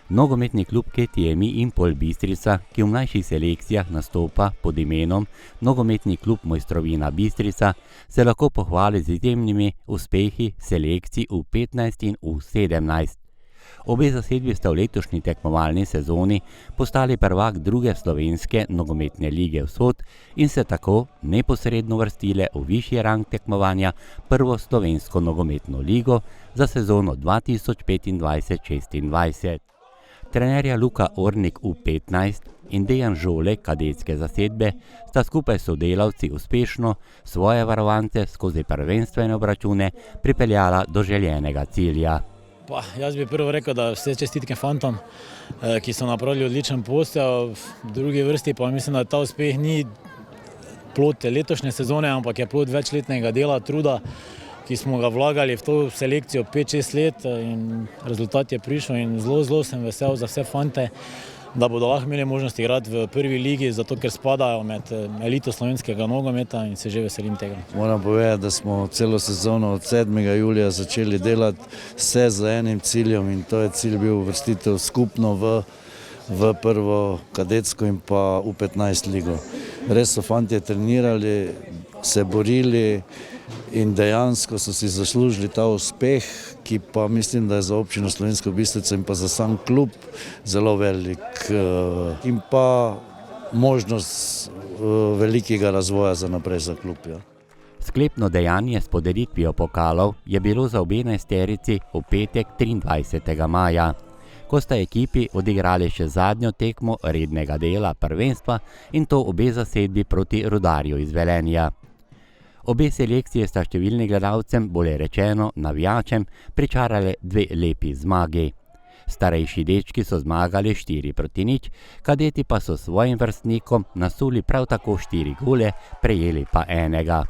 Nogometni klub KTM Impol Bistrica, ki v mlajših selekcijah nastopa pod imenom Nogometni klub Mojstrovina Bistrica, se lahko pohvali z izjemnimi uspehi selekcij U15 in U17. Obe zasedbi sta v letošnji tekmovalni sezoni postali prvak druge slovenske nogometne lige Vzhod in se tako neposredno vrstile v višji rang tekmovanja prvo slovensko nogometno ligo za sezono 2025-26. Trenerja Luka Ornik U15 in Dejan Žole kadetske zasedbe sta skupaj s sodelavci uspešno svoje varovance skozi prvenstvene obračune pripeljala do željenega cilja. Jaz bi prvo rekel, da vse čestitke fantom, ki so napravili odličen posel, v drugi vrsti pa mislim, da ta uspeh ni plod letošnje sezone, ampak je plod večletnega dela, truda, ki smo ga vlagali v to selekcijo 5-6 let in rezultat je prišel in zelo sem vesel za vse fante, da bodo lahko imeli možnost igrati v prvi ligi, zato ker spadajo med elito slovenskega nogometa in se že veselim tega. Moram povedati, da smo celo sezono od 7. julija začeli delati vse z enim ciljem in to je cilj bil uvrstitev skupno v prvo kadetsko in pa U15 ligo. Res so fantje trenirali, se borili in dejansko so si zaslužili ta uspeh, ki pa mislim, da je za občino Slovensko Bistrico in pa za sam klub zelo velik in pa možnost velikega razvoja za naprej za klub. Ja. Sklepno dejanje s podelitvijo pokalov je bilo za obe enajsterici v petek 23. maja, ko sta ekipi odigrali še zadnjo tekmo rednega dela prvenstva in to obe zasedbi proti Rudarju iz Velenja. Obe selekcije sta številnim gledalcem, bolje rečeno navijačem, pričarale dve lepi zmagi. Starejši dečki so zmagali 4-0, kadeti pa so svojim vrstnikom nasuli prav tako 4 gole, prejeli pa enega.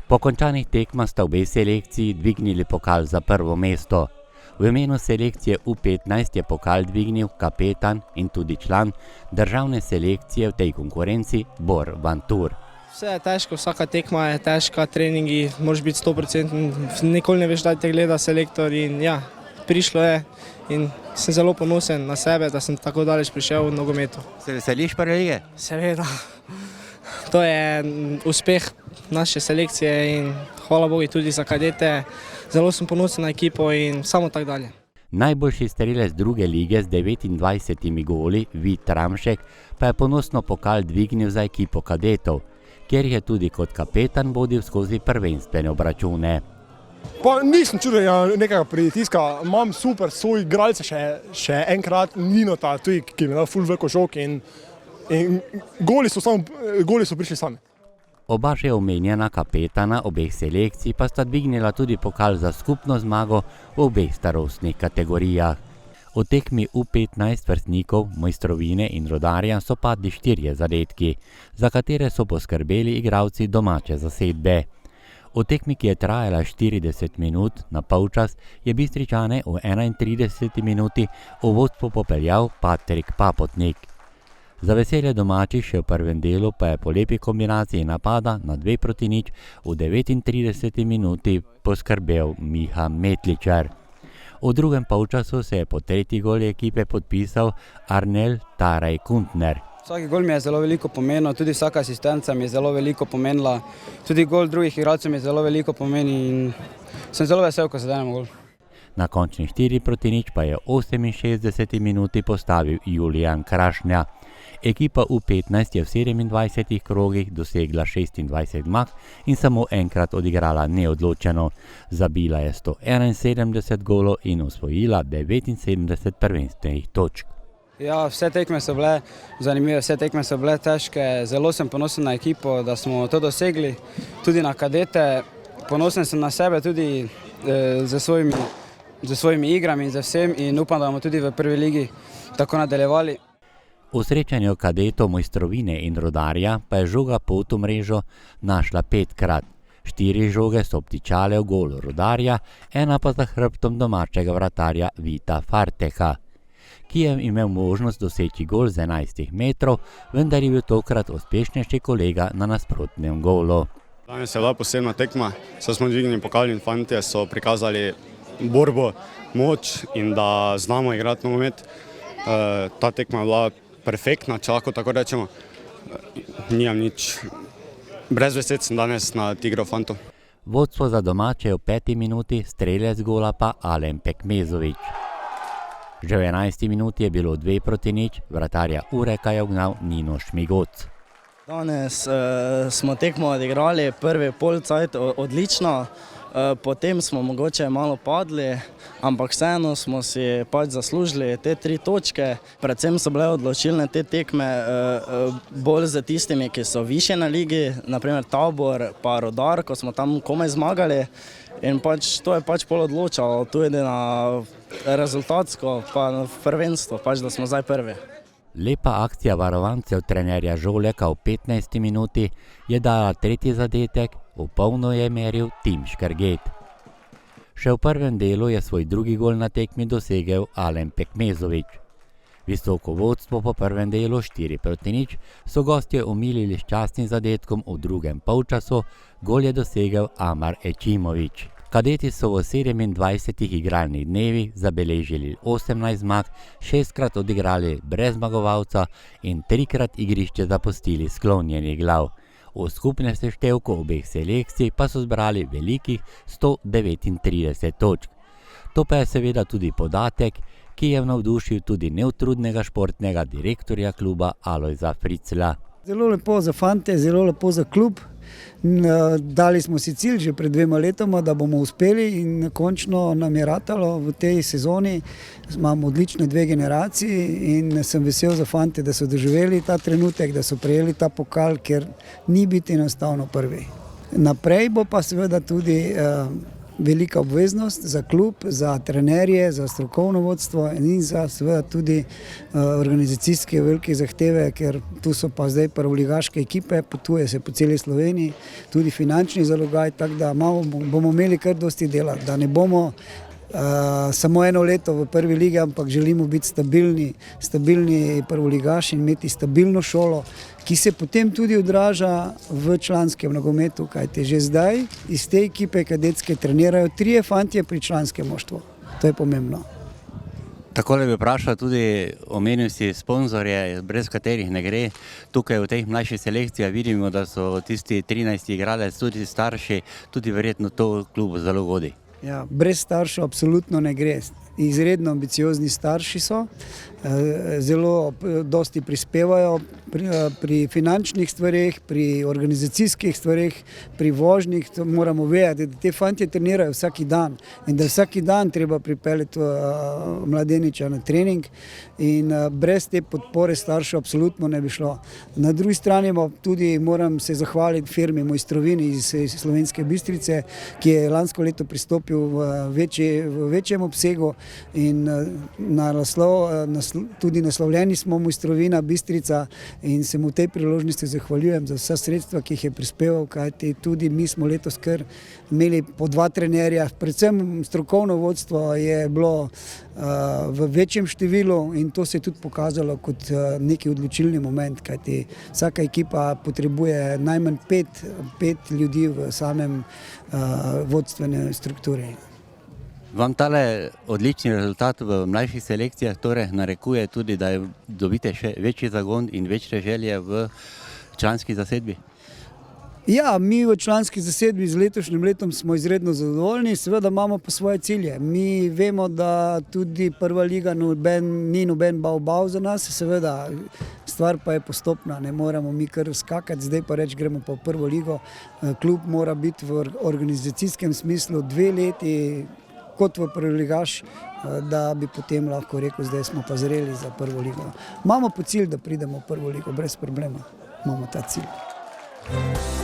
Po končanih tekmah sta obe selekciji dvignili pokal za prvo mesto. V imenu selekcije U15 je pokal dvignil kapetan in tudi član državne selekcije v tej konkurenci Bor Vantur. Vse je težko, vsaka tekma je težka, treningi, moraš biti 100%, nikoli ne veš, da te gleda selektor in ja, prišlo je in sem zelo ponosen na sebe, da sem tako daleč prišel v nogometu. Se veseliš prve lige? Seveda, to je uspeh naše selekcije in hvala Bogu tudi za kadete, zelo sem ponosen na ekipo in samo tako dalje. Najboljši strelec druge lige z 29 goli, Vid Tramšek, pa je ponosno pokal dvignil za ekipo kadetov, kjer je tudi kot kapetan vodil skozi prvenstvene obračune. Pa nisem čutil nekega pritiska, imam super svoj igralce še enkrat Ninota, ki mi je dal ful veliko žog in goli so prišli sami. Oba že omenjena kapetana obeh selekcij pa sta dvignila tudi pokal za skupno zmago v obeh starostnih kategorijah. V tekmi U15 vrstnikov Mojstrovine in Rudarja so padli 4 zadetki, za katere so poskrbeli igralci domače zasedbe. V tekmi, ki je trajala 40 minut na polčas, je Bistričane v 31 minuti v vodstvo popeljal Patrik Papotnik. Za veselje domačih še v prvem delu pa je po lepi kombinaciji napada na 2-0 v 39 minuti poskrbel Miha Metličar. V drugem polčasu se je po tretji goli ekipe podpisal Arnel Taraj Kuntner. Vsaki gol mi je zelo veliko pomenil, tudi vsaka asistenca mi je zelo veliko pomenila, tudi gol drugih igralcev mi je zelo veliko pomeni in sem zelo vesel, ko zadenemo gol. Na končni 4-0 pa je v 68 minuti postavil Julijan Krašnja. Ekipa U15 je v 27 krogih dosegla 26 zmag in samo enkrat odigrala neodločeno. Zabila je 171 golov in osvojila 79 prvenstvenih točk. Ja, vse tekme so bile zanimive, vse tekme so bile težke. Zelo sem ponosen na ekipo, da smo to dosegli, tudi na kadete. Ponosen sem na sebe tudi za svojimi igrami in za vsem in upam, da bomo tudi v prvi ligi tako nadaljevali. V srečanju kadetov Mojstrovine in Rudarja pa je žoga pot v mrežo našla 5-krat. 4 žoge so obtičale v golu Rudarja, ena pa za hrbtom domačega vratarja Vita Farteha, ki je imel možnost doseči gol z 11 metrov, vendar je bil tokrat uspešnejši kolega na nasprotnem golu. Danes je bila posebna tekma, saj smo dvignili pokal in fantje so prikazali borbo, moč in da znamo igrati nogomet. Ta tekma je bila perfektna, če lahko tako rečemo. Nimam nič. Brez besed sem danes nadigral fantov. Vodstvo za domače je v 5. minuti, strelec gola pa Alen Pekmezović. Že v 11. minuti je bilo 2-0, vratarja Ureka je ugnal Nino Šmigoc. Danes smo tekmo odigrali, prvi polcajt odlično, potem smo mogoče malo padli, ampak vseeno smo si pač zaslužili te 3 točke. Predvsem so bile odločilne te tekme bolj za tistimi, ki so višje na ligi, naprimer Tabor pa Rudar, ko smo tam komaj zmagali. In pač to je pač pol odločalo tudi na rezultatsko, pa na prvenstvo, pač da smo zdaj prvi. Lepa akcija varovancev trenerja Žoleka v 15. minuti je dala 3. zadetek, v polno je meril Tim Škerget. Še v prvem delu je svoj drugi gol na tekmi dosegel Alen Pekmezović. Visoko vodstvo po prvem delu 4-0 so gostje omilili s častnim zadetkom v drugem polčasu, gol je dosegel Amar Ećimović. Kadeti so v 27 igralnih dnevih zabeležili 18 zmag, 6-krat odigrali brez zmagovalca in 3-krat igrišče zapustili sklonjenih glav. V skupnem seštevku obeh selekcij pa so zbrali velikih 139 točk. To pa je seveda tudi podatek, ki je navdušil tudi neutrudnega športnega direktorja kluba Alojza Fricla. Zelo lepo za fante, zelo lepo za klub. Dali smo si cilj že pred 2 letoma, da bomo uspeli in končno nam je ratalo v tej sezoni. Imamo odlične 2 generaciji in sem vesel za fante, da so doživeli ta trenutek, da so prejeli ta pokal, ker ni biti enostavno prvi. Naprej bo pa seveda tudi velika obveznost za klub, za trenerje, za strokovno vodstvo in za seveda tudi organizacijske velike zahteve, ker tu so pa zdaj prvoligaške ekipe, potuje se po celi Sloveniji, tudi finančni zalogaj, tako da bomo imeli kar dosti dela, da ne bomo samo 1 leto v prvi ligi, ampak želimo biti stabilni prvoligaši in imeti stabilno šolo, ki se potem tudi odraža v članskem nogometu, kajti že zdaj iz te ekipe kadetske trenirajo 3 fantje pri članskem moštvu. To je pomembno. Takole bi vprašal tudi, omenil si sponzorje, brez katerih ne gre. Tukaj v teh mlajših selekcijah vidimo, da so tisti 13 igralec, tudi starši, tudi verjetno to klubu zelo godi. Ja, brez staršev absolutno ne gre. Izredno ambiciozni starši so, zelo dosti prispevajo pri finančnih stvareh, pri organizacijskih stvareh, pri vožnjih. Moramo vedeti, da te fantje trenirajo vsak dan in da vsak dan treba pripeljati mladeniča na trening in brez te podpore staršev absolutno ne bi šlo. Na drugi strani tudi moram se zahvaliti firmi Mojstrovini iz Slovenske Bistrice, ki je lansko leto pristopil v večjem obsegu in tudi naslovljeni smo Mojstrovina Bistrica in se mu v tej priložnosti zahvaljujem za vsa sredstva, ki jih je prispeval, kajti tudi mi smo letos kar imeli po 2 trenerja, predvsem strokovno vodstvo je bilo v večjem številu in to se je tudi pokazalo kot neki odločilni moment, kajti vsaka ekipa potrebuje najmanj 5 ljudi v samem vodstvene strukturi. Vam tale odlični rezultat v mlajših selekcijah torej narekuje tudi, da dobite še večji zagon in večje želje v članski zasedbi? Ja, mi v članski zasedbi z letošnjim letom smo izredno zadovoljni, seveda imamo pa svoje cilje. Mi vemo, da tudi prva liga ni noben bav za nas, seveda stvar pa je postopna, ne moramo mi kar skakati, zdaj pa reči gremo pa v prvo ligo. Klub mora biti v organizacijskem smislu 2 leti kot v prvoligaš, da bi potem lahko rekel, zdaj smo pa zreli za prvo ligo. Imamo pa cilj, da pridemo v prvo ligo, brez problema. Imamo ta cilj.